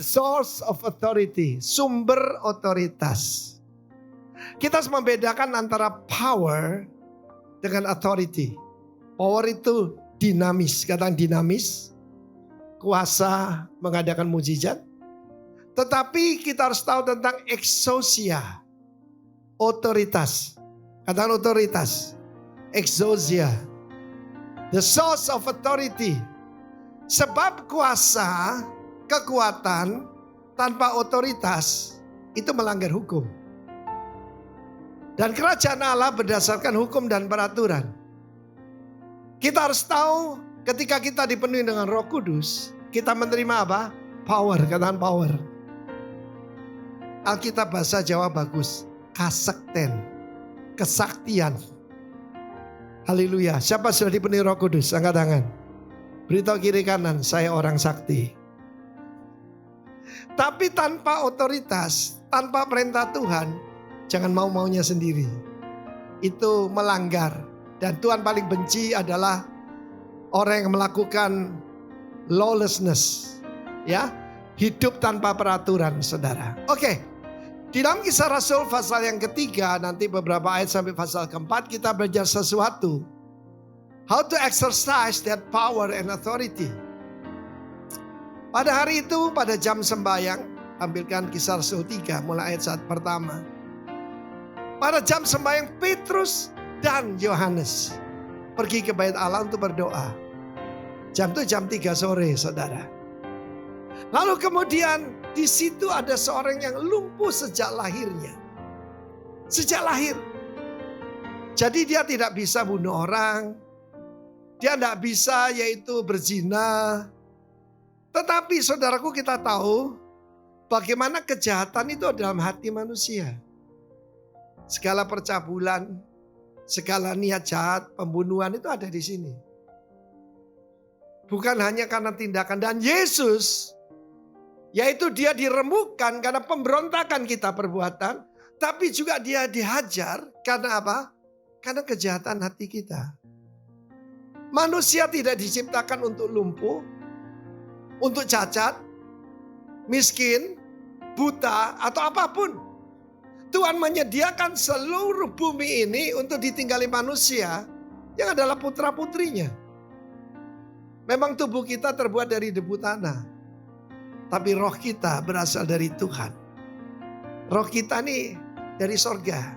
The source of authority, sumber otoritas. Kita harus membedakan antara power dengan authority. Power itu dinamis, katakan dinamis. Kuasa mengadakan mujizat. Tetapi kita harus tahu tentang exousia, otoritas. Katakan otoritas, exousia. The source of authority. Sebab kuasa, kekuatan tanpa otoritas itu melanggar hukum. Dan kerajaan Allah berdasarkan hukum dan peraturan. Kita harus tahu ketika kita dipenuhi dengan Roh Kudus, kita menerima apa? Power, katakan power. Alkitab bahasa Jawa bagus, kasekten, kesaktian. Haleluya. Siapa sudah dipenuhi Roh Kudus? Angkat tangan. Beritahu kiri kanan, saya orang sakti. Tapi tanpa otoritas, tanpa perintah Tuhan, jangan mau-maunya sendiri. Itu melanggar. Dan Tuhan paling benci adalah orang yang melakukan lawlessness. Ya, hidup tanpa peraturan, saudara. Oke, di dalam Kisah Rasul pasal yang ketiga, nanti beberapa ayat sampai pasal keempat, kita belajar sesuatu. How to exercise that power and authority. Pada hari itu, pada jam sembahyang, tampilkan Kisah Rasul 3 mulai ayat 1 pertama. Pada jam sembahyang, Petrus dan Yohanes pergi ke bait Allah untuk berdoa. Jam itu jam 3 sore, saudara. Lalu kemudian di situ ada seorang yang lumpuh sejak lahirnya. Sejak lahir. Jadi dia tidak bisa bunuh orang. Dia tidak bisa yaitu berzina. Tetapi saudaraku, kita tahu bagaimana kejahatan itu dalam hati manusia. Segala percabulan, segala niat jahat, pembunuhan itu ada di sini. Bukan hanya karena tindakan. Dan Yesus, yaitu dia diremukkan karena pemberontakan kita perbuatan. Tapi juga dia dihajar karena apa? Karena kejahatan hati kita. Manusia tidak diciptakan untuk lumpuh, untuk cacat, miskin, buta, atau apapun. Tuhan menyediakan seluruh bumi ini untuk ditinggali manusia yang adalah putra-putrinya. Memang tubuh kita terbuat dari debu tanah. Tapi roh kita berasal dari Tuhan. Roh kita nih dari sorga.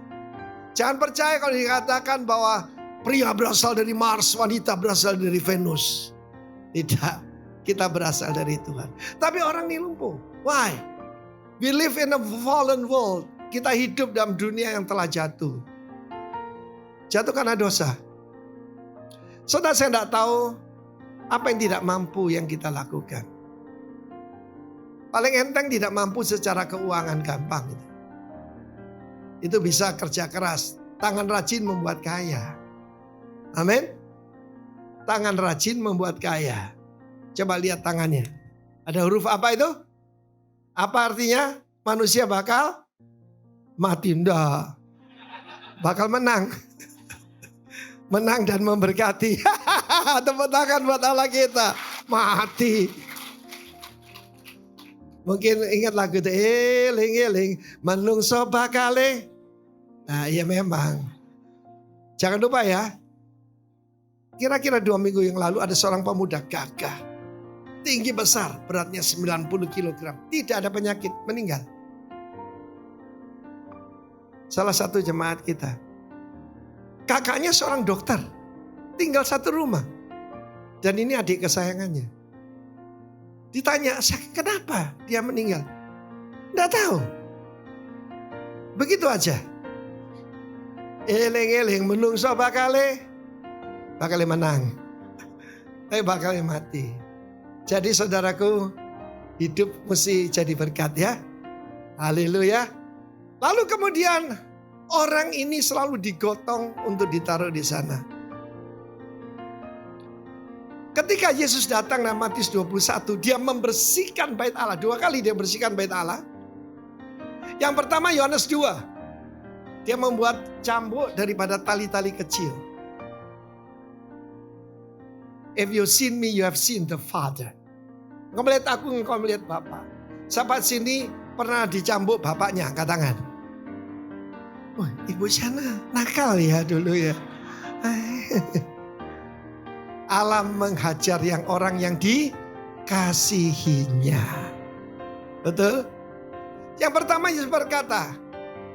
Jangan percaya kalau dikatakan bahwa pria berasal dari Mars, wanita berasal dari Venus. Tidak, kita berasal dari Tuhan. Tapi orang ini lumpuh. Why? We live in a fallen world. Kita hidup dalam dunia yang telah jatuh. Jatuh karena dosa. Saudara, saya tidak tahu apa yang tidak mampu yang kita lakukan. Paling enteng tidak mampu secara keuangan gampang. Itu bisa kerja keras. Tangan rajin membuat kaya. Amin. Tangan rajin membuat kaya. Coba lihat tangannya. Ada huruf apa itu? Apa artinya? Manusia bakal mati. Enggak. Bakal menang. Menang dan memberkati. Tepuk tangan buat Allah kita. Mati. Mungkin ingat lagu itu. Eling-eling menungso bakale. Nah iya memang. Jangan lupa ya. Kira-kira 2 minggu yang lalu ada seorang pemuda gagah. Tinggi besar, beratnya 90 kg. Tidak ada penyakit, meninggal. Salah satu jemaat kita. Kakaknya seorang dokter. Tinggal satu rumah. Dan ini adik kesayangannya. Ditanya, kenapa dia meninggal? Tidak tahu. Begitu aja. Eling-eling menungso bakale menang. Tapi bakal mati. Jadi saudaraku, hidup mesti jadi berkat ya. Haleluya. Lalu kemudian orang ini selalu digotong untuk ditaruh di sana. Ketika Yesus datang dalam Matius 21, dia membersihkan bait Allah. 2 kali dia bersihkan bait Allah. Yang pertama Yohanes 2. Dia membuat cambuk daripada tali-tali kecil. If you seen me, you have seen the Father. Engkau melihat aku, engkau melihat Bapa. Sahabat sini pernah dicambuk bapaknya, angkat tangan. Oh, Ibu Shana nakal ya dulu ya. Allah menghajar orang yang dikasihinya. Betul? Yang pertama Yesus berkata,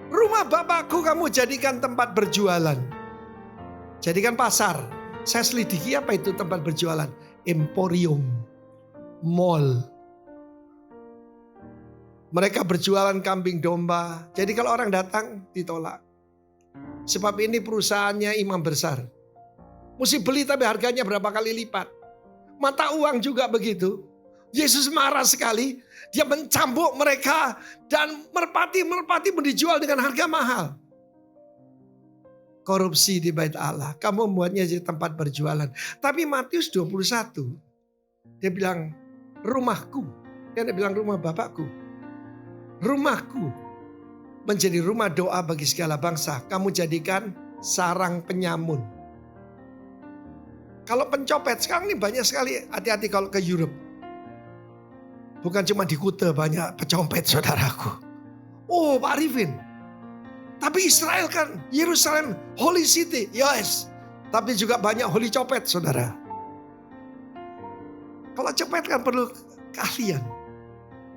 rumah Bapakku kamu jadikan tempat berjualan. Jadikan pasar. Saya selidiki apa itu tempat berjualan. Emporium. Mall. Mereka berjualan kambing domba. Jadi kalau orang datang ditolak. Sebab ini perusahaannya imam besar. Mesti beli tapi harganya berapa kali lipat. Mata uang juga begitu. Yesus marah sekali. Dia mencambuk mereka. Dan merpati mau dijual dengan harga mahal. Korupsi di bait Allah. Kamu membuatnya jadi tempat berjualan. Tapi Matius 21. Dia bilang rumahku. Dia bilang rumah Bapakku. Rumahku menjadi rumah doa bagi segala bangsa. Kamu jadikan sarang penyamun. Kalau pencopet sekarang ini banyak sekali. Hati-hati kalau ke Europe. Bukan cuma di Kute banyak pencopet saudaraku. Oh Pak Arifin. Tapi Israel kan Yerusalem Holy City. Yes. Tapi juga banyak holy copet saudara. Kalau copet kan perlu keahlian.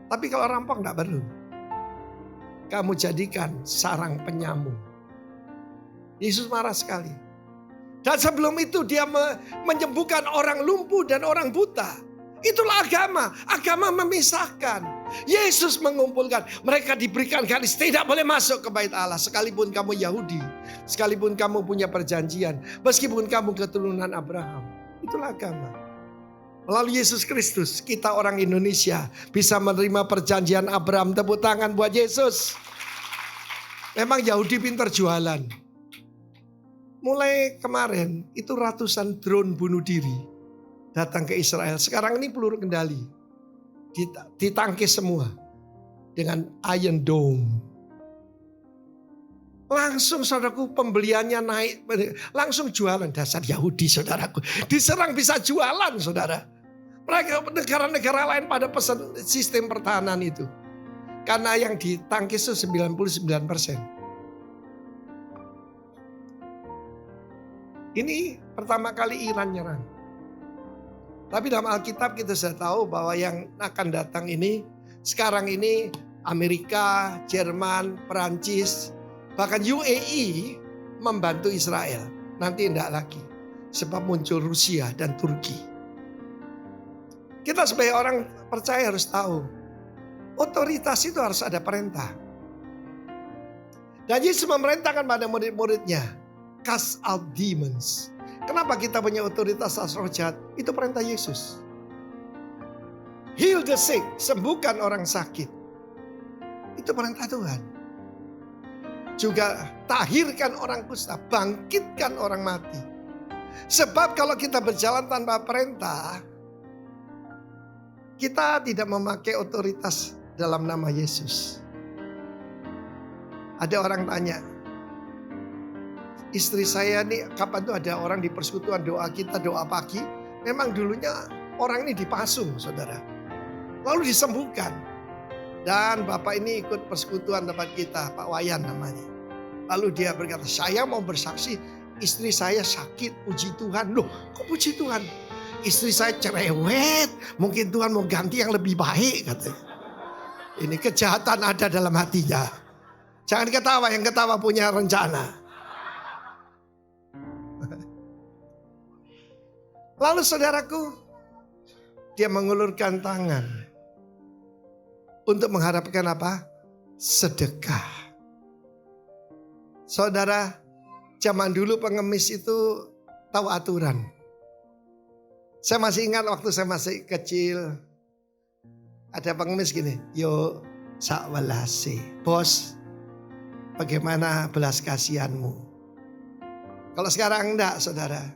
Tapi kalau rampok enggak perlu. Kamu jadikan sarang penyamun. Yesus marah sekali. Dan sebelum itu dia menyembuhkan orang lumpuh dan orang buta. Itulah agama. Agama memisahkan. Yesus mengumpulkan. Mereka diberikan garis. Tidak boleh masuk ke bait Allah. Sekalipun kamu Yahudi. Sekalipun kamu punya perjanjian. Meskipun kamu keturunan Abraham. Itulah agama. Melalui Yesus Kristus. Kita orang Indonesia. Bisa menerima perjanjian Abraham. Tepuk tangan buat Yesus. Memang Yahudi pintar jualan. Mulai kemarin. Itu ratusan drone bunuh diri. Datang ke Israel. Sekarang ini peluru kendali. Ditangkis semua. Dengan Iron Dome. Langsung saudaraku pembeliannya naik. Langsung jualan. Dasar Yahudi saudaraku. Diserang bisa jualan saudara. Mereka negara-negara lain pada pesan sistem pertahanan itu. Karena yang ditangkis itu 99%. Ini pertama kali Iran nyerang. Tapi dalam Alkitab kita sudah tahu bahwa yang akan datang ini, sekarang ini Amerika, Jerman, Perancis, bahkan UAE membantu Israel. Nanti tidak lagi. Sebab muncul Rusia dan Turki. Kita sebagai orang percaya harus tahu. Otoritas itu harus ada perintah. Dan Yesus memerintahkan pada murid-muridnya. Cast out demons. Kenapa kita punya otoritas atas roh jahat? Itu perintah Yesus. Heal the sick. Sembuhkan orang sakit. Itu perintah Tuhan. Juga tahirkan orang kusta. Bangkitkan orang mati. Sebab kalau kita berjalan tanpa perintah. Kita tidak memakai otoritas dalam nama Yesus. Ada orang tanya. Istri saya nih kapan tuh ada orang di persekutuan doa kita doa pagi. Memang dulunya orang ini dipasung saudara. Lalu disembuhkan. Dan bapak ini ikut persekutuan tempat kita. Pak Wayan namanya. Lalu dia berkata saya mau bersaksi. Istri saya sakit puji Tuhan. Loh kok puji Tuhan? Istri saya cerewet. Mungkin Tuhan mau ganti yang lebih baik katanya. Ini kejahatan ada dalam hatinya. Jangan ketawa. Yang ketawa punya rencana. Lalu saudaraku, dia mengulurkan tangan untuk mengharapkan apa? Sedekah. Saudara, zaman dulu pengemis itu tahu aturan. Saya masih ingat waktu saya masih kecil, ada pengemis gini, yo sak welase, bos, bagaimana belas kasihanmu? Kalau sekarang enggak, saudara,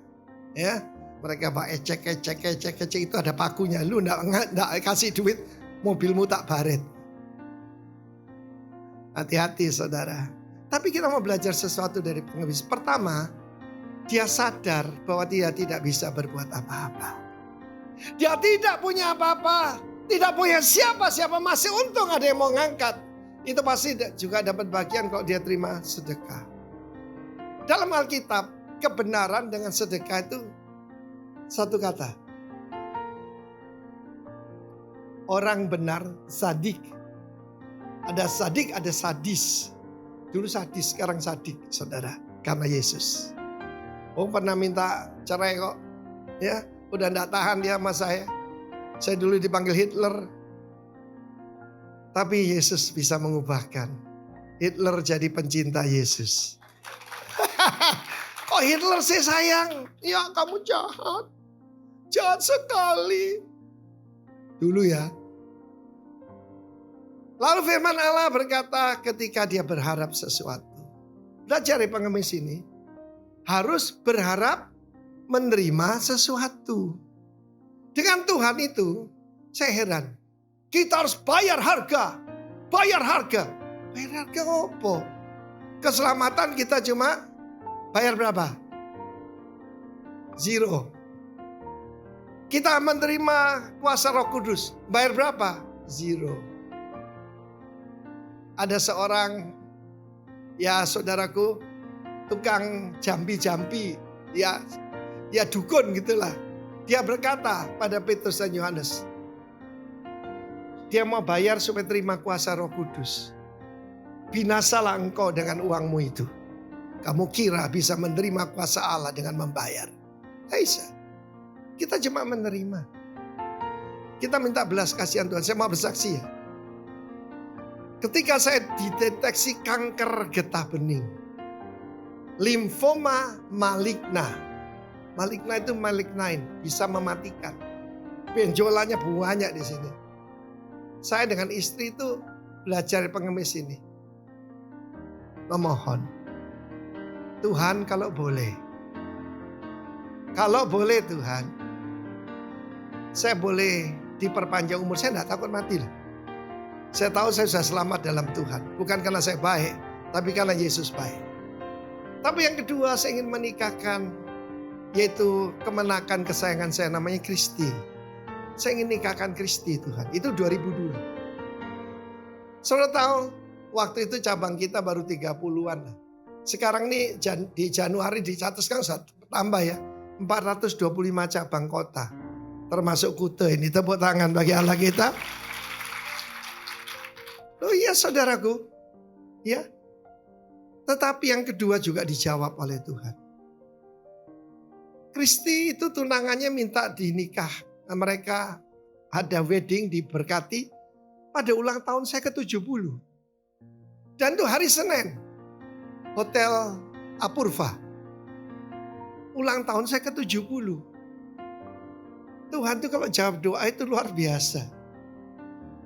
ya. Mereka ecek itu ada pakunya. Lu enggak kasih duit, mobilmu tak baret. Hati-hati saudara. Tapi kita mau belajar sesuatu dari pengemis. Pertama, dia sadar bahwa dia tidak bisa berbuat apa-apa. Dia tidak punya apa-apa. Tidak punya siapa-siapa, masih untung ada yang mau ngangkat. Itu pasti juga dapat bagian kalau dia terima sedekah. Dalam Alkitab, kebenaran dengan sedekah itu satu kata. Orang benar sadik. Ada sadik, ada sadis. Dulu sadis, sekarang sadik, saudara. Karena Yesus. Pernah minta cerai kok. Ya, udah enggak tahan dia sama saya. Saya dulu dipanggil Hitler. Tapi Yesus bisa mengubahkan. Hitler jadi pencinta Yesus. Kok Hitler sih sayang? Ya kamu jahat. Jahat sekali. Dulu ya. Lalu firman Allah berkata ketika dia berharap sesuatu. Belajar dari pengemis ini. Harus berharap menerima sesuatu. Dengan Tuhan itu saya heran. Kita harus bayar harga. Bayar harga. Bayar harga apa? Keselamatan kita cuma bayar berapa? 0. Kita menerima kuasa Roh Kudus. Bayar berapa? 0. Ada seorang, ya saudaraku, tukang jambi-jambi. Ya dukun gitulah. Dia berkata pada Petrus dan Yohanes. Dia mau bayar supaya terima kuasa Roh Kudus. Binasalah engkau dengan uangmu itu. Kamu kira bisa menerima kuasa Allah dengan membayar. Bisa. Kita cuma menerima. Kita minta belas kasihan Tuhan. Saya mau bersaksi ya. Ketika saya dideteksi kanker getah bening. Limfoma maligna. Maligna itu malignain. Bisa mematikan. Benjolannya banyak di sini. Saya dengan istri itu belajar pengemis ini. Memohon. Tuhan kalau boleh. Kalau boleh Tuhan. Saya boleh diperpanjang umur. Saya tidak takut mati loh. Saya tahu saya sudah selamat dalam Tuhan. Bukan karena saya baik. Tapi karena Yesus baik. Tapi yang kedua saya ingin menikahkan. Yaitu kemenakan kesayangan saya namanya Kristi. Saya ingin nikahkan Kristi Tuhan. Itu 2002. Saudara tahu waktu itu cabang kita baru 30-an. Sekarang nih di Januari dicatatkan tambah ya. 425 cabang kota. Termasuk Kute ini. Tepuk tangan bagi Allah kita. Oh iya saudaraku. Ya. Tetapi yang kedua juga dijawab oleh Tuhan. Kristi itu tunangannya minta dinikah. Mereka ada wedding diberkati pada ulang tahun saya ke-70. Dan itu hari Senin. Hotel Apurva. Ulang tahun saya ke-70. Tuhan itu kalau jawab doa itu luar biasa.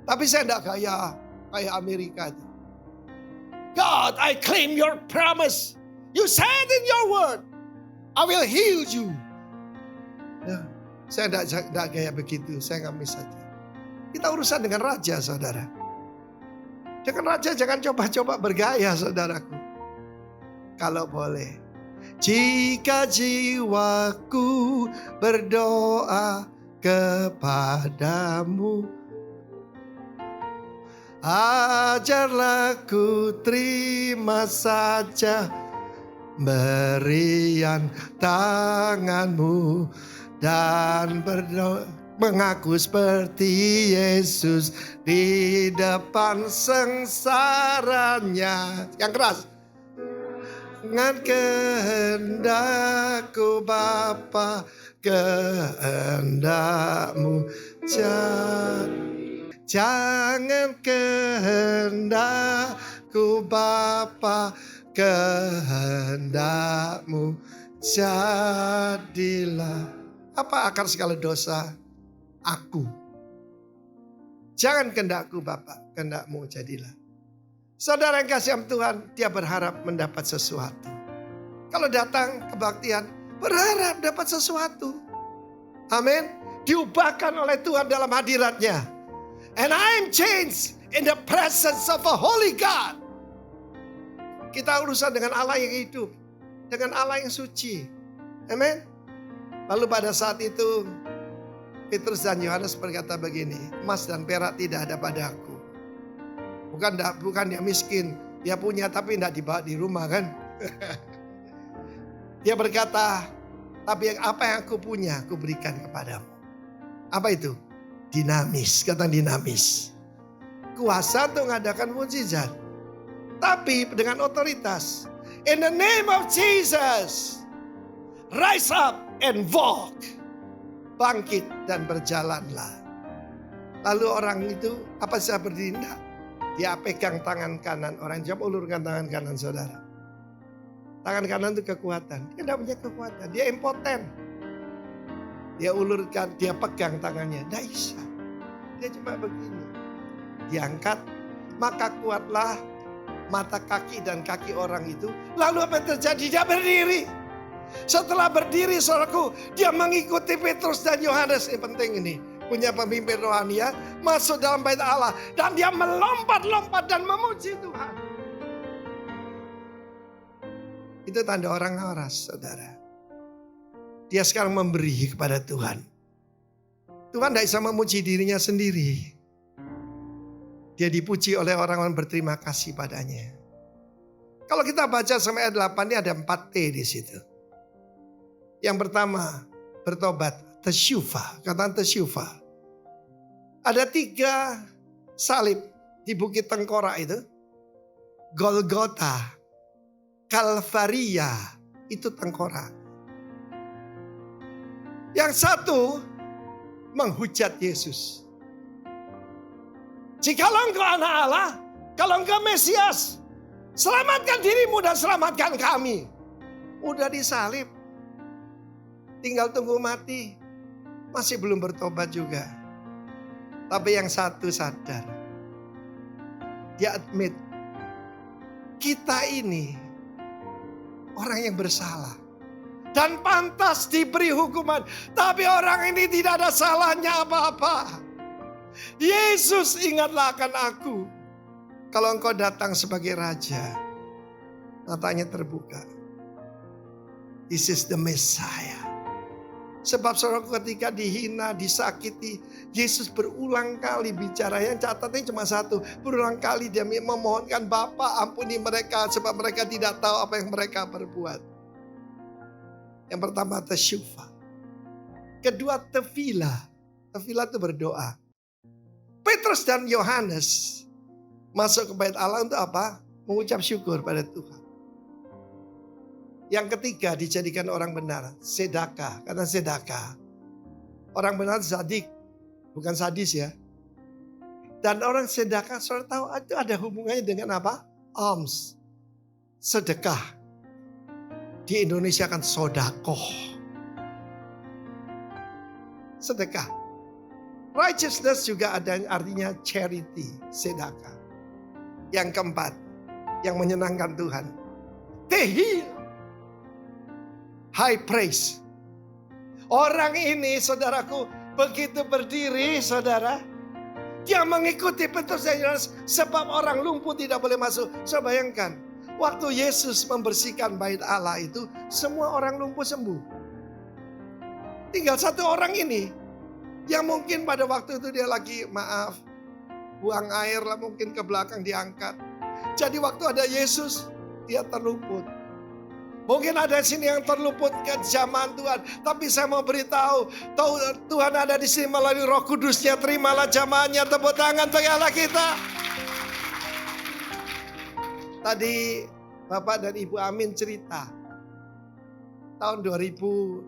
Tapi saya tidak kayak Amerika itu. God, I claim your promise. You said in your word, I will heal you. Ya. Saya tidak kayak begitu, saya ngamis saja. Kita urusan dengan raja saudara. Dengan raja jangan coba-coba bergaya saudaraku. Kalau boleh. Jika jiwaku berdoa kepadamu. Ajarlah ku terima saja berian tanganmu. Dan berdoa mengaku seperti Yesus di depan sengsaranya. Yang keras. Dengan kehendakku Bapa, kehendakmu jangan kehendakku Bapa, kehendakmu jadilah. Apa akar segala dosa? Aku. Jangan kehendakku Bapa, kehendakmu jadilah. Saudara yang kasih Tuhan, dia berharap mendapat sesuatu. Kalau datang kebaktian, berharap dapat sesuatu. Amin. Diubahkan oleh Tuhan dalam hadiratnya. And I am changed in the presence of a holy God. Kita urusan dengan Allah yang hidup. Dengan Allah yang suci. Amin. Lalu pada saat itu Petrus dan Yohanes berkata begini, emas dan perak tidak ada padaku. Bukan dia miskin, dia punya tapi tidak dibawa di rumah kan. Dia berkata, tapi apa yang aku punya aku berikan kepadamu. Apa itu? Dinamis, kata dinamis. Kuasa untuk mengadakan mukjizat. Tapi dengan otoritas. In the name of Jesus, rise up and walk. Bangkit dan berjalanlah. Lalu orang itu apa saja berdiri? Dia pegang tangan kanan orang. Coba ulurkan tangan kanan saudara. Tangan kanan itu kekuatan. Dia tidak punya kekuatan. Dia impoten. Dia ulurkan, dia pegang tangannya. Tidak bisa. Dia cuma begini. Diangkat. Maka kuatlah mata kaki dan kaki orang itu. Lalu apa yang terjadi? Dia berdiri. Setelah berdiri saudaraku, dia mengikuti Petrus dan Yohanes. Ini penting ini. Punya pemimpin rohani ya. Masuk dalam bait Allah. Dan dia melompat-lompat dan memuji Tuhan. Itu tanda orang waras saudara. Dia sekarang memberi kepada Tuhan. Tuhan tidak bisa memuji dirinya sendiri. Dia dipuji oleh orang-orang berterima kasih padanya. Kalau kita baca sampai ayat 8 ini ada 4 T di situ. Yang pertama, bertobat, tesyufa, kata tesyufa. Ada 3 salib di Bukit Tengkorak itu. Golgota, Kalvaria, itu tengkorak. Yang satu, menghujat Yesus. Jikalau engkau anak Allah, kalau engkau Mesias, selamatkan dirimu dan selamatkan kami. Udah disalib. Tinggal tunggu mati. Masih belum bertobat juga. Tapi yang satu sadar. Dia admit. Kita ini orang yang bersalah. Dan pantas diberi hukuman. Tapi orang ini tidak ada salahnya apa-apa. Yesus, ingatlah akan aku. Kalau engkau datang sebagai raja. Matanya terbuka. This is the Messiah. Sebab saudaraku ketika dihina, disakiti, Yesus berulang kali bicara. Yang catatnya cuma satu. Berulang kali dia memohonkan, Bapa ampuni mereka sebab mereka tidak tahu apa yang mereka perbuat. Yang pertama tesyufa. Kedua tefila. Tefila itu berdoa. Petrus dan Yohanes masuk ke bait Allah untuk apa? Mengucap syukur pada Tuhan. Yang ketiga dijadikan orang benar. Sedekah. Karena sedekah. Orang benar sadik. Bukan sadis ya. Dan orang sedekah. Saudara tahu itu ada hubungannya dengan apa? Alms. Sedekah. Di Indonesia kan sodakoh. Sedekah. Righteousness juga ada artinya charity. Sedekah. Yang keempat. Yang menyenangkan Tuhan. Tehil. High praise. Orang ini saudaraku begitu berdiri saudara. Dia mengikuti Petrus dan Yohanes sebab orang lumpuh tidak boleh masuk. Saya bayangkan waktu Yesus membersihkan bait Allah itu semua orang lumpuh sembuh. Tinggal satu orang ini yang mungkin pada waktu itu dia lagi buang air lah mungkin ke belakang diangkat. Jadi waktu ada Yesus dia terluput. Mungkin ada sini yang terluput ke zaman Tuhan. Tapi saya mau beritahu. Tuhan ada di sini melalui Roh Kudusnya. Terimalah jamaahnya. Tepuk tangan bagi kita. Tadi Bapak dan Ibu Amin cerita. Tahun 2016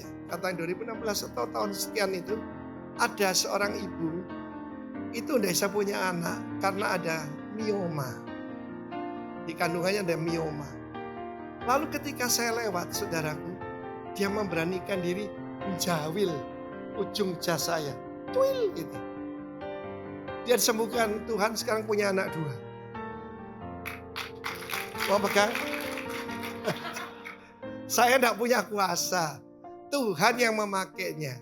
ya. Katanya 2016 atau tahun sekian itu. Ada seorang ibu. Itu tidak bisa punya anak. Karena ada mioma. Di kandungannya ada mioma. Lalu ketika saya lewat saudaraku, dia memberanikan diri menjawil ujung jas saya. Tuil gitu. Dia disembuhkan Tuhan sekarang punya anak 2. Mau pegang? Saya tidak punya kuasa. Tuhan yang memakainya.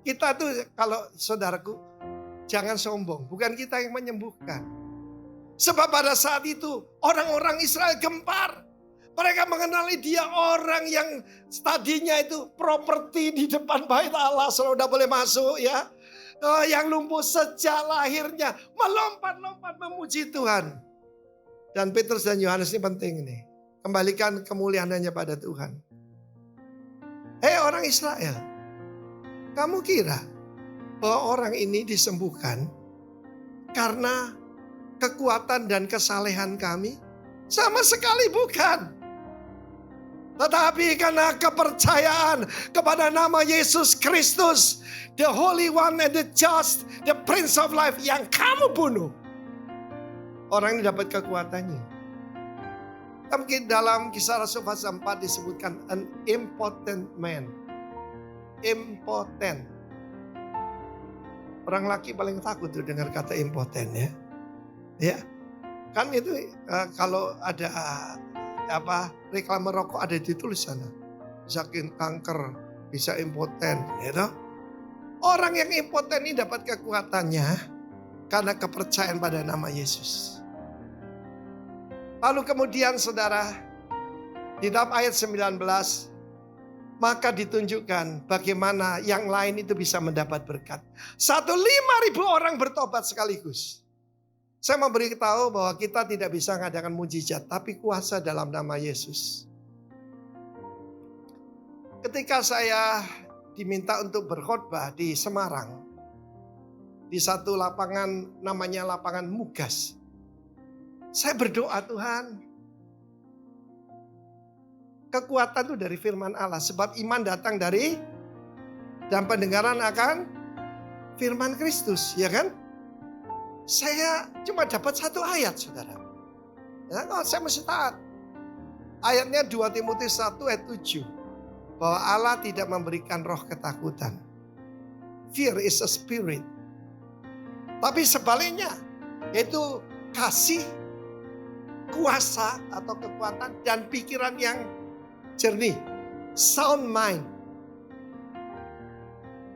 Kita tuh kalau saudaraku jangan sombong. Bukan kita yang menyembuhkan. Sebab pada saat itu orang-orang Israel gempar. Mereka mengenali dia orang yang tadinya itu properti di depan bait Allah. Saudara udah boleh masuk ya. Yang lumpuh sejak lahirnya melompat-lompat memuji Tuhan. Dan Petrus dan Yohanes ini penting nih. Kembalikan kemuliaan hanya pada Tuhan. Hei orang Israel. Kamu kira bahwa orang ini disembuhkan karena kekuatan dan kesalehan kami? Sama sekali bukan. Tetapi karena kepercayaan kepada nama Yesus Kristus, the Holy One and the Just, the Prince of Life yang kamu bunuh. Orang ini dapat kekuatannya. Tapi dalam Kisah Rasul pasal 4 disebutkan an impotent man. Impotent. Orang laki paling takut tuh dengar kata impotent ya. Ya. Kan itu kalau ada reklame rokok ada ditulis sana. Bisa kanker, bisa impoten, gitu. Orang yang impoten ini dapat kekuatannya karena kepercayaan pada nama Yesus. Lalu kemudian saudara, di dalam ayat 19, maka ditunjukkan bagaimana yang lain itu bisa mendapat berkat. 5.000 orang bertobat sekaligus. Saya mau beritahu bahwa kita tidak bisa mengadakan mujizat, tapi kuasa dalam nama Yesus. Ketika saya diminta untuk berkhotbah di Semarang, di satu lapangan namanya lapangan Mugas, saya berdoa, Tuhan, kekuatan itu dari firman Allah, sebab iman datang dari dan pendengaran akan firman Kristus, ya kan? Saya cuma dapat satu ayat, saudara. Ya, saya mesti taat. Ayatnya 2 Timotius 1 ayat 7. Bahwa Allah tidak memberikan roh ketakutan. Fear is a spirit. Tapi sebaliknya, yaitu kasih, kuasa atau kekuatan dan pikiran yang jernih. Sound mind.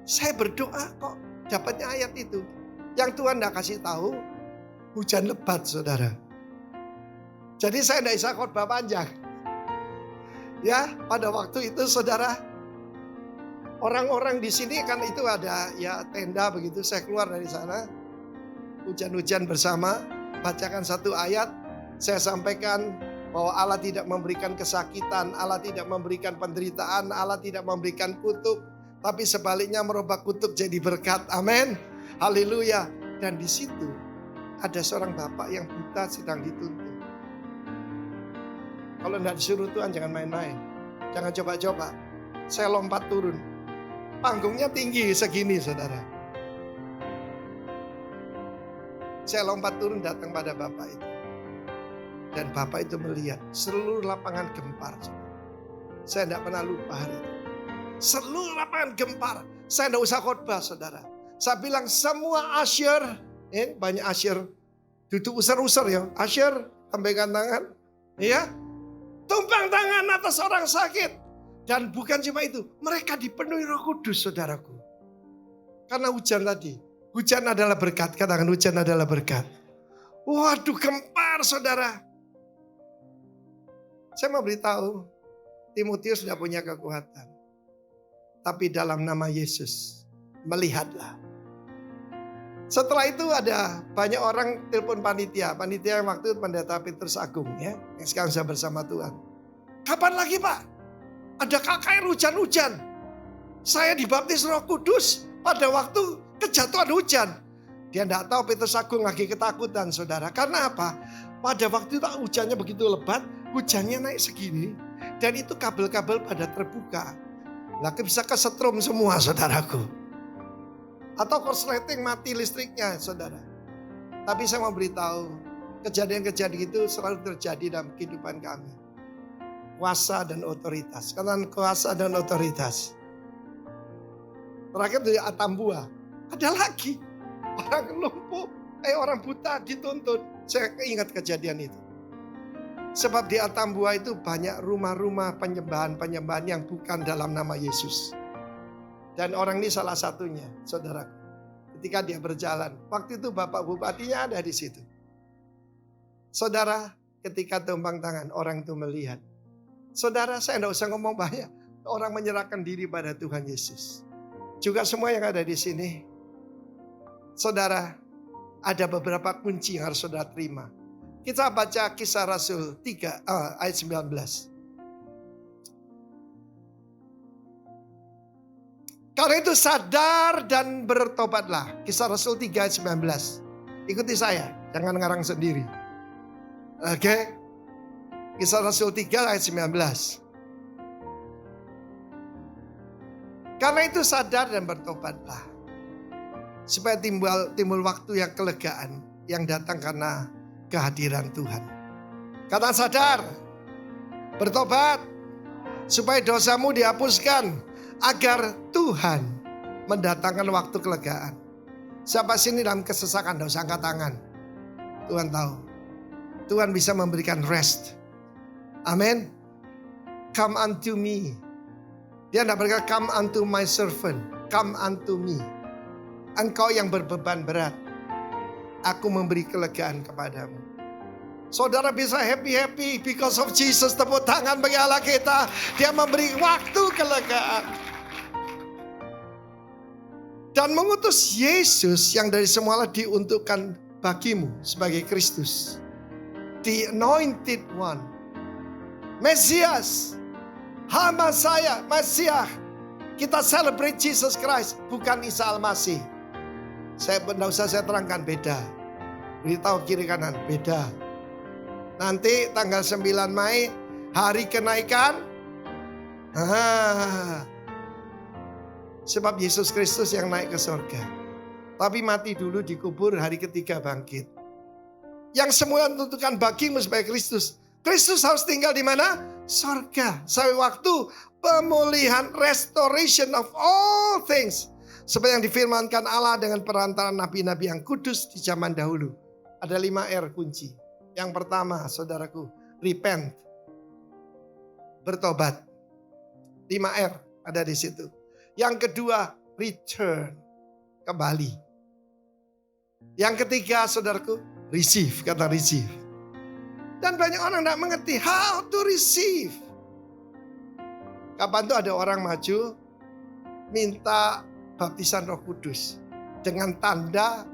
Saya berdoa kok dapatnya ayat itu. Yang Tuhan tidak kasih tahu, hujan lebat saudara. Jadi saya tidak bisa khotbah panjang. Ya, pada waktu itu saudara, orang-orang di sini kan itu ada ya tenda begitu. Saya keluar dari sana, hujan-hujan bersama, bacakan satu ayat. Saya sampaikan bahwa Allah tidak memberikan kesakitan, Allah tidak memberikan penderitaan, Allah tidak memberikan kutuk. Tapi sebaliknya merubah kutuk jadi berkat. Amin. Haleluya. Dan di situ ada seorang bapak yang buta sedang dituntun. Kalau tidak disuruh Tuhan jangan main-main. Jangan coba-coba. Saya lompat turun. Panggungnya tinggi segini saudara. Saya lompat turun datang pada bapak itu. Dan bapak itu melihat seluruh lapangan gempar. Saya tidak pernah lupa hari itu. Seluruh lapangan gempar. Saya tidak usah khotbah saudara. Saya bilang semua usher, banyak usher, duduk usir-usir ya, usher, tambahkan tangan, ya, tumpang tangan atas orang sakit. Dan bukan cuma itu, mereka dipenuhi Roh Kudus saudaraku. Karena hujan tadi, hujan adalah berkat, katakan hujan adalah berkat. Waduh gempar saudara. Saya mau beritahu, Timotius tidak punya kekuatan. Tapi dalam nama Yesus, melihatlah. Setelah itu ada banyak orang telepon panitia. Panitia yang waktu itu pendeta Petrus Agung ya. Yang sekarang saya bersama Tuhan. Kapan lagi Pak? Ada KKR hujan-hujan. Saya dibaptis Roh Kudus pada waktu kejatuhan hujan. Dia tidak tahu Petrus Agung lagi ketakutan saudara. Karena apa? Pada waktu itu hujannya begitu lebat. Hujannya naik segini. Dan itu kabel-kabel pada terbuka. Lagi bisa kesetrum semua saudaraku. Atau korsleting mati listriknya saudara. Tapi saya mau beritahu, kejadian-kejadian itu selalu terjadi dalam kehidupan kami. Kuasa dan otoritas. Karena kuasa dan otoritas. Terakhir dari Atambua. Ada lagi. Orang lumpuh, orang buta dituntun. Saya ingat kejadian itu. Sebab di Atambua itu banyak rumah-rumah penyembahan-penyembahan yang bukan dalam nama Yesus. Dan orang ini salah satunya, saudara. Ketika dia berjalan, waktu itu Bapak Bupatinya ada di situ. Saudara, ketika tumpang tangan, orang itu melihat. Saudara, saya tidak usah ngomong banyak. Orang menyerahkan diri pada Tuhan Yesus. Juga semua yang ada di sini. Saudara, ada beberapa kunci yang harus saudara terima. Kita baca Kisah Rasul 3 ayat 19. Karena itu sadar dan bertobatlah. Kisah Rasul 3 ayat 19. Ikuti saya, jangan ngarang sendiri. Oke. Kisah Rasul 3 ayat 19. Karena itu sadar dan bertobatlah. Supaya timbul waktu yang kelegaan yang datang karena kehadiran Tuhan. Kata sadar, bertobat, supaya dosamu dihapuskan, agar Tuhan mendatangkan waktu kelegaan. Siapa sini dalam kesesakan, tidak usah angkat tangan. Tuhan tahu. Tuhan bisa memberikan rest. Amin. Come unto me. Dia tidak berkata come unto my servant. Come unto me. Engkau yang berbeban berat, aku memberi kelegaan kepadamu. Saudara bisa happy because of Jesus. Tepuk tangan bagi Allah kita. Dia memberi waktu kelegaan. Dan mengutus Yesus yang dari semula diuntukkan bagimu sebagai Kristus. The anointed one. Mesias. Hamba saya, Mesias. Kita celebrate Jesus Christ, bukan Isa Al-Masih. Tidak usah saya terangkan, beda. Beritahu kiri kanan, beda. Nanti tanggal 9 Mei, hari kenaikan. Sebab Yesus Kristus yang naik ke surga. Tapi mati dulu dikubur, hari ketiga bangkit. Yang semula tentukan bagimu sebagai Kristus. Kristus harus tinggal di mana? Surga. Sampai waktu pemulihan, restoration of all things. Seperti yang difirmankan Allah dengan perantaraan nabi-nabi yang kudus di zaman dahulu. Ada 5 R kunci. Yang pertama, saudaraku, repent. Bertobat. 5 R ada di situ. Yang kedua, return. Kembali. Yang ketiga, saudaraku, receive. Kata receive. Dan banyak orang tidak mengerti how to receive. Kapan tuh ada orang maju minta baptisan Roh Kudus dengan tanda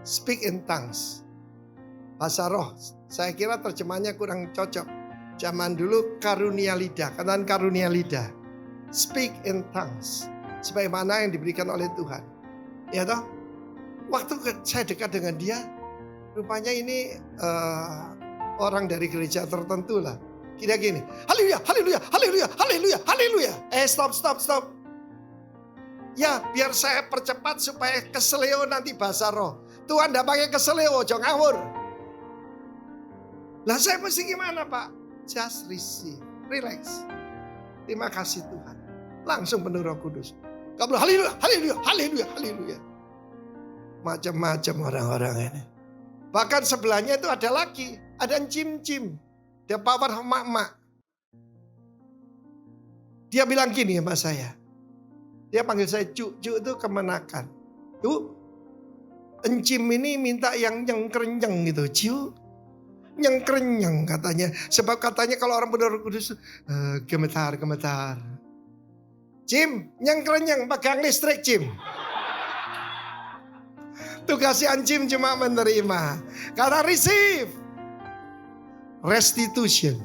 speak in tongues. Bahasa roh. Saya kira terjemahannya kurang cocok. Zaman dulu karunia lidah, kataan karunia lidah. Speak in tongues. Sebagaimana yang diberikan oleh Tuhan. Ya toh? Waktu saya dekat dengan dia, rupanya ini orang dari gereja tertentu lah. Kira gini, haleluya, haleluya, haleluya, haleluya, haleluya. Stop. Ya, biar saya percepat supaya keseleo nanti bahasa roh. Tuhan tidak pakai keseleo, jangan ngawur. Lah saya mesti gimana Pak? Just receive, relax. Terima kasih Tuhan. Langsung penuh Roh Kudus. Kamu haleluya, haleluya, haleluya, haleluya. Macam-macam orang-orang ini. Bahkan sebelahnya itu ada lagi, ada cim-cim. Dia power emak-emak. Dia bilang gini sama saya. Dia panggil saya Cuk itu kemenakan. Tuh, encim ini minta yang nyengkerenyeng gitu. Cuk, nyengkerenyeng katanya. Sebab katanya kalau orang benar kudus, gemetar. Cim, nyengkerenyeng, pegang listrik Cim. Tugasnya Cim cuma menerima. Karena receive. Restitution.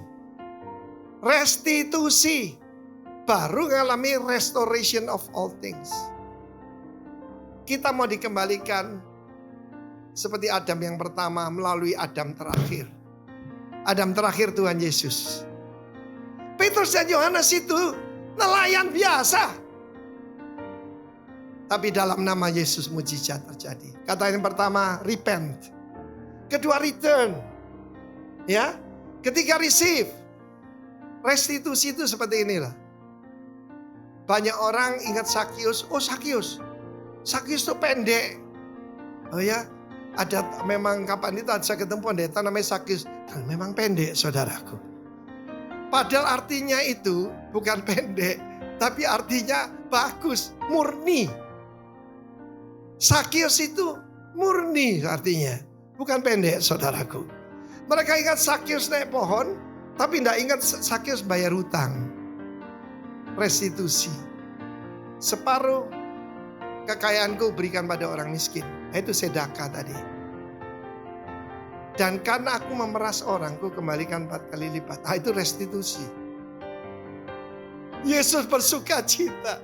Restitusi. Baru mengalami restoration of all things. Kita mau dikembalikan seperti Adam yang pertama melalui Adam terakhir. Adam terakhir Tuhan Yesus. Petrus dan Yohanes itu nelayan biasa. Tapi dalam nama Yesus mujizat terjadi. Kata yang pertama repent. Kedua return. Ya. Ketiga receive. Restitusi itu seperti inilah. Banyak orang ingat Sakius. Oh Sakius. Sakius itu pendek. Oh ya. Ada memang kapan itu saya ketemu pendeta namanya Sakius. Dan memang pendek saudaraku. Padahal artinya itu bukan pendek. Tapi artinya bagus. Murni. Sakius itu murni artinya. Bukan pendek saudaraku. Mereka ingat Sakius naik pohon. Tapi tidak ingat Sakeus bayar hutang. Restitusi. Separuh kekayaanku berikan pada orang miskin. Itu sedekah tadi. Dan karena aku memeras orang, ku kembalikan 4 kali lipat. Itu restitusi. Yesus bersuka cita.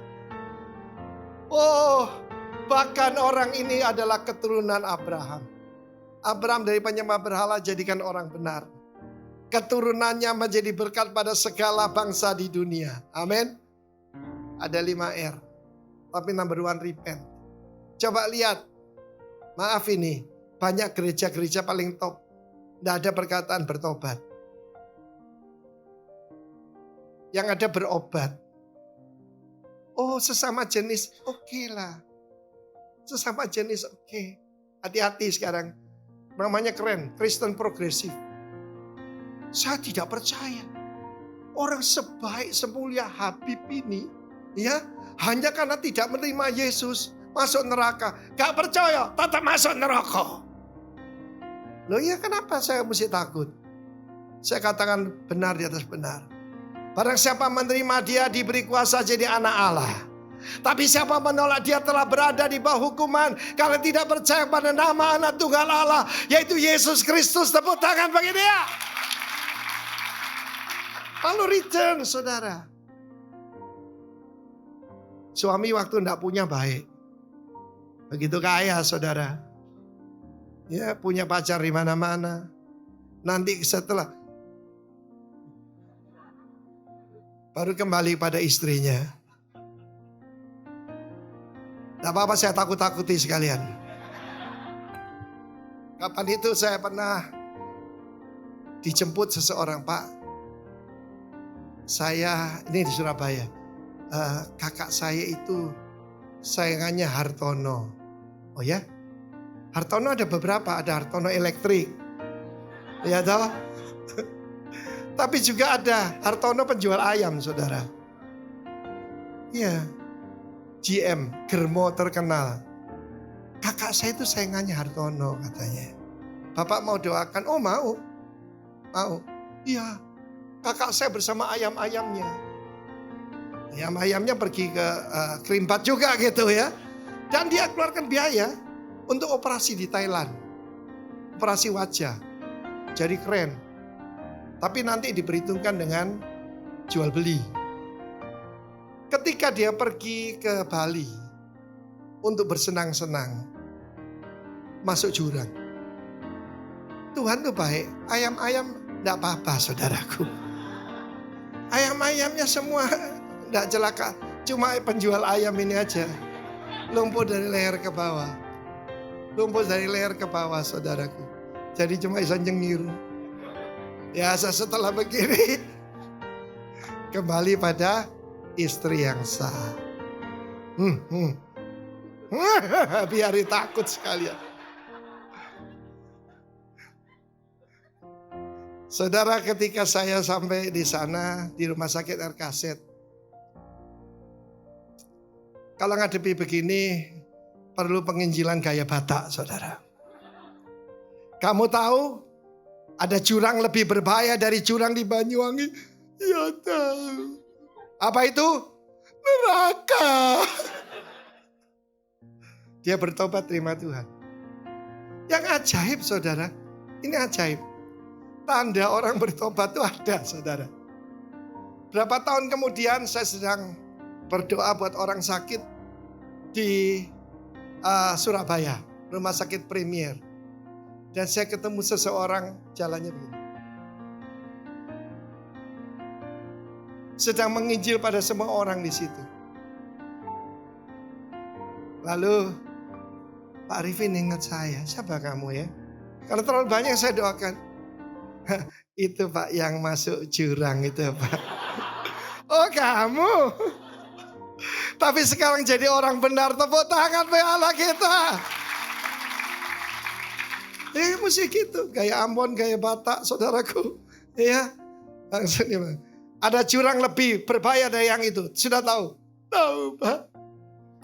Oh, bahkan orang ini adalah keturunan Abraham. Abraham dari penyembah berhala jadikan orang benar. Keturunannya menjadi berkat pada segala bangsa di dunia. Amin. Ada 5 R. Tapi number 1 repent. Coba lihat. Maaf ini. Banyak gereja-gereja paling top. Tidak ada perkataan bertobat. Yang ada berobat. Oh, sesama jenis oke lah. Sesama jenis oke. Hati-hati sekarang. Namanya keren. Kristen progresif. Saya tidak percaya. Orang sebaik semulia Habib ini. Ya, hanya karena tidak menerima Yesus. Masuk neraka. Gak percaya. Tetap masuk neraka. Loh ya, kenapa saya mesti takut? Saya katakan benar di atas benar. Barang siapa menerima dia diberi kuasa jadi anak Allah. Tapi siapa menolak dia telah berada di bawah hukuman. Kalau tidak percaya pada nama anak tunggal Allah, yaitu Yesus Kristus. Tepuk tangan bagi dia. Lalu return saudara. Suami waktu tidak punya baik. Begitu kaya saudara. Ya, punya pacar di mana-mana. Nanti setelah baru kembali pada istrinya. Tidak apa-apa, saya takut-takuti sekalian. Kapan itu saya pernah dijemput seseorang, Pak. Saya, ini di Surabaya. Kakak saya itu sayangannya Hartono. Oh ya? Hartono ada beberapa, ada Hartono elektrik. Ya toh? Tapi juga ada Hartono penjual ayam, saudara. Iya. GM, Germo terkenal. Kakak saya itu sayangannya Hartono katanya. Bapak mau doakan? Oh mau. Mau. Iya. Kakak saya bersama ayam-ayamnya. Ayam-ayamnya pergi ke Kerimpat juga gitu ya. Dan dia keluarkan biaya untuk operasi di Thailand. Operasi wajah. Jadi keren. Tapi nanti diperhitungkan dengan jual beli. Ketika dia pergi ke Bali untuk bersenang-senang, masuk jurang. Tuhan tuh baik. Ayam-ayam tidak apa-apa saudaraku. Ayam-ayamnya semua tidak celaka. Cuma penjual ayam ini aja. Lumpuh dari leher ke bawah. Lumpuh dari leher ke bawah saudaraku. Jadi cuma bisa nyengir. Ya setelah begini. Kembali pada istri yang sah. Biar takut sekalian. Saudara, ketika saya sampai di sana di rumah sakit RKZ, kalau ngadepi begini perlu penginjilan gaya Batak, saudara. Kamu tahu ada jurang lebih berbahaya dari jurang di Banyuwangi? Ya tahu. Apa itu? Neraka. Dia bertobat, terima Tuhan. Yang ajaib saudara, ini ajaib. Tanda orang bertobat itu ada saudara. Berapa tahun kemudian saya sedang berdoa buat orang sakit di Surabaya, rumah sakit Premier. Dan saya ketemu seseorang jalannya begini. Sedang menginjil pada semua orang di situ. Lalu Pak Arifin ingat saya, siapa kamu ya? Kalau terlalu banyak saya doakan. Itu Pak yang masuk jurang itu Pak. Oh kamu. Tapi sekarang jadi orang benar, tepuk tangan Allah kita. Mesti gitu, gaya Ambon, gaya Batak saudaraku. Ya, langsung gimana? Ada jurang lebih berbahaya dari yang itu, sudah tahu? Tahu Pak.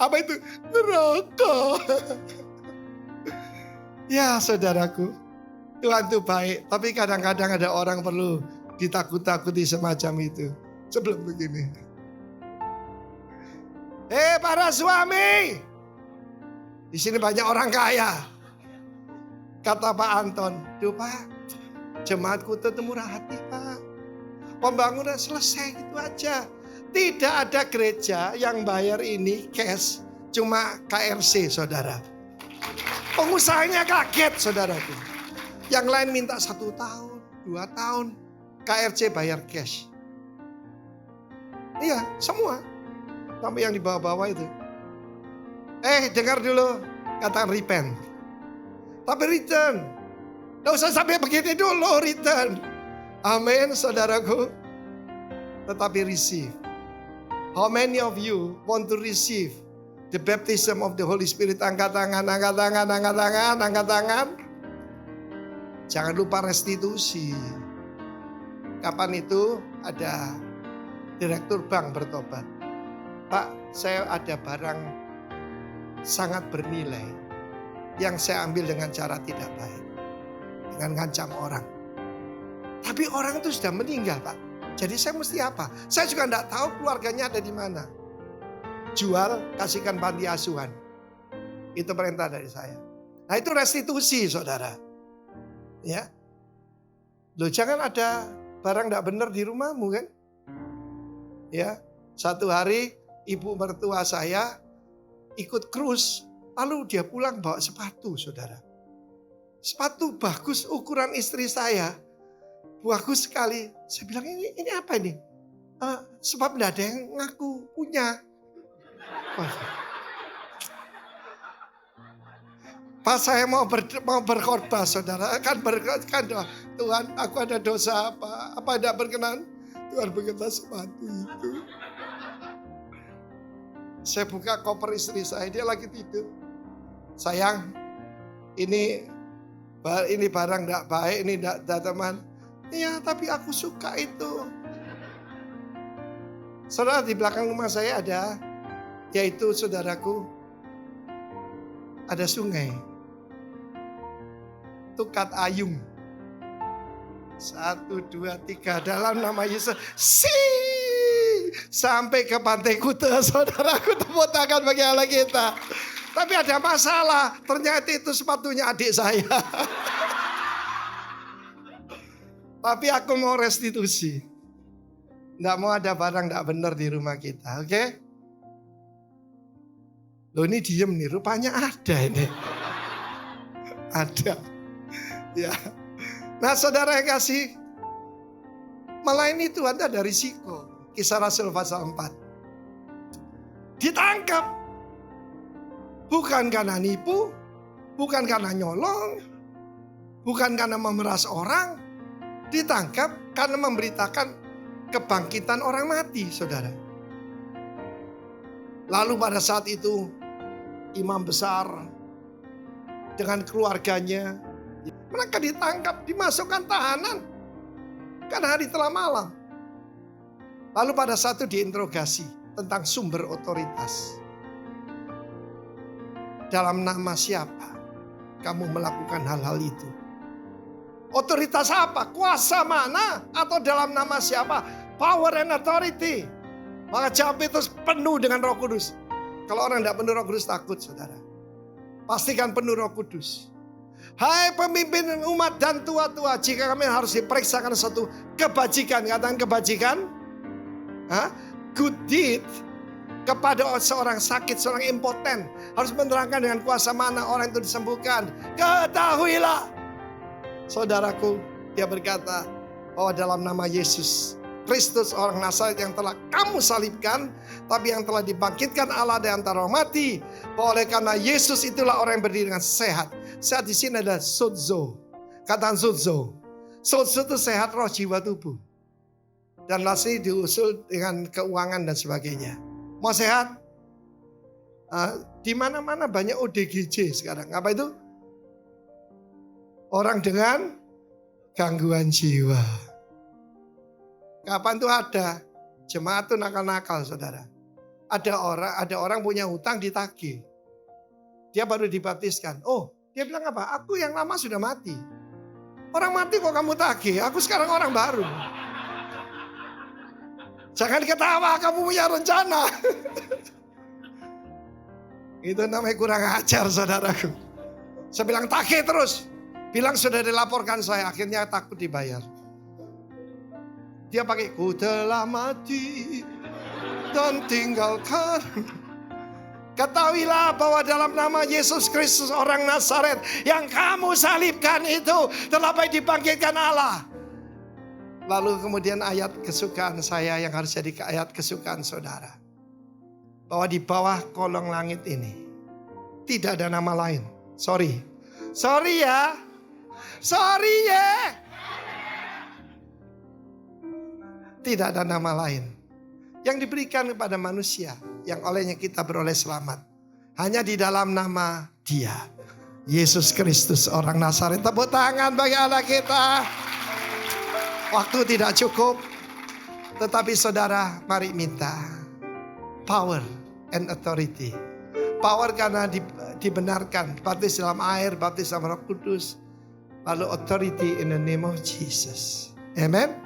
Apa itu? Neraka. Ya saudaraku. Tuhan itu baik, tapi kadang-kadang ada orang perlu ditakut-takuti semacam itu. Sebelum begini. Para suami, di sini banyak orang kaya. Kata Pak Anton, "Duh Pak, jemaatku tetap murah hati Pak. Pembangunan selesai gitu aja. Tidak ada gereja yang bayar ini cash, cuma KRC saudara." Pengusahanya kaget saudaraku. Yang lain minta 1 tahun, 2 tahun. KRC bayar cash. Iya, semua. Sampai yang di bawah-bawah itu. Dengar dulu, kata repent. Tapi return. Tidak usah sampai begini dulu, return. Amin, saudaraku. Tetapi receive. How many of you want to receive the baptism of the Holy Spirit? Angkat tangan, angkat tangan, angkat tangan, angkat tangan. Jangan lupa restitusi. Kapan itu ada direktur bank bertobat. "Pak, saya ada barang sangat bernilai yang saya ambil dengan cara tidak baik. Dengan ngancam orang. Tapi orang itu sudah meninggal Pak. Jadi saya mesti apa? Saya juga tidak tahu keluarganya ada di mana. Jual, kasihkan panti asuhan." Itu perintah dari saya. Nah itu restitusi saudara. Ya, loh jangan ada barang tidak benar di rumahmu kan? Ya, satu hari ibu mertua saya ikut krus, lalu dia pulang bawa sepatu saudara. Sepatu bagus ukuran istri saya, bagus sekali. Saya bilang ini apa ini? Sebab tidak ada yang ngaku punya. Pas saya mau berkhotbah saudara, kan Tuhan aku ada dosa apa tidak berkenan? Tuhan berkata sepatu itu. Saya buka koper istri saya, dia lagi tidur. "Sayang, ini barang tidak baik, ini tidak teman." "Iya, tapi aku suka itu." Saudara, di belakang rumah saya ada, yaitu saudaraku, ada sungai. Tukat Ayung. 1, 2, 3 dalam nama Yesus. Sampai ke Pantai Kuta, saudaraku, tepuk tangan bagi Allah kita. Tapi ada masalah, ternyata itu sepatunya adik saya. Tapi aku mau restitusi. Tidak mau ada barang tidak benar di rumah kita, oke? Loh ini diem nih, rupanya ada ini. Ada. Ya. Nah saudara yang kasih, melayani Tuhan ada risiko. Kisah Rasul pasal 4. Ditangkap. Bukan karena nipu, bukan karena nyolong, bukan karena memeras orang. Ditangkap karena memberitakan kebangkitan orang mati, saudara. Lalu pada saat itu, imam besar dengan keluarganya, mereka ditangkap, dimasukkan tahanan. Karena hari telah malam. Lalu pada saat itu diinterogasi tentang sumber otoritas. Dalam nama siapa kamu melakukan hal-hal itu? Otoritas apa? Kuasa mana? Atau dalam nama siapa? Power and authority. Maka jawab itu penuh dengan Roh Kudus. Kalau orang tidak penuh Roh Kudus takut, saudara. Pastikan penuh Roh Kudus. Hai pemimpin umat dan tua-tua, jika kami harus diperiksakan suatu kebajikan, katakan kebajikan, good deed kepada seorang sakit, seorang impoten, harus menerangkan dengan kuasa mana orang itu disembuhkan. Ketahuilah, saudaraku, dia berkata bahwa dalam nama Yesus Kristus orang Nazaret yang telah kamu salibkan, tapi yang telah dibangkitkan Allah dari antara orang mati, bahwa oleh karena Yesus itulah orang yang berdiri dengan sehat. Sehat di sini adalah sozo. Kata sozo. Sozo itu sehat roh, jiwa, tubuh. Dan lastly diusul dengan keuangan dan sebagainya. Mau sehat? Di mana-mana banyak ODGJ sekarang. Apa itu? Orang dengan gangguan jiwa. Kapan tuh ada? Jemaat tuh nakal-nakal, saudara. Ada orang punya hutang ditagih. Dia baru dibaptiskan. Oh, dia bilang apa? Aku yang lama sudah mati. Orang mati kok kamu tagih? Aku sekarang orang baru. Jangan ketawa, kamu punya rencana. Itu namanya kurang ajar, saudaraku. Saya bilang tagih terus. Bilang sudah dilaporkan saya, akhirnya takut dibayar. Dia pakai ku telah mati dan tinggalkan. Ketahuilah bahwa dalam nama Yesus Kristus orang Nazaret yang kamu salibkan itu telah baik dibangkitkan Allah. Lalu kemudian ayat kesukaan saya yang harus jadi ayat kesukaan saudara. Bahwa di bawah kolong langit ini tidak ada nama lain. Sorry ya. Tidak ada nama lain yang diberikan kepada manusia yang olehnya kita beroleh selamat. Hanya di dalam nama Dia, Yesus Kristus orang Nazaret. Tepuk tangan bagi Allah kita. Waktu tidak cukup, tetapi saudara, mari minta power and authority. Power karena dibenarkan, baptis dalam air, baptis dalam Roh Kudus. Lalu authority in the name of Jesus. Amen.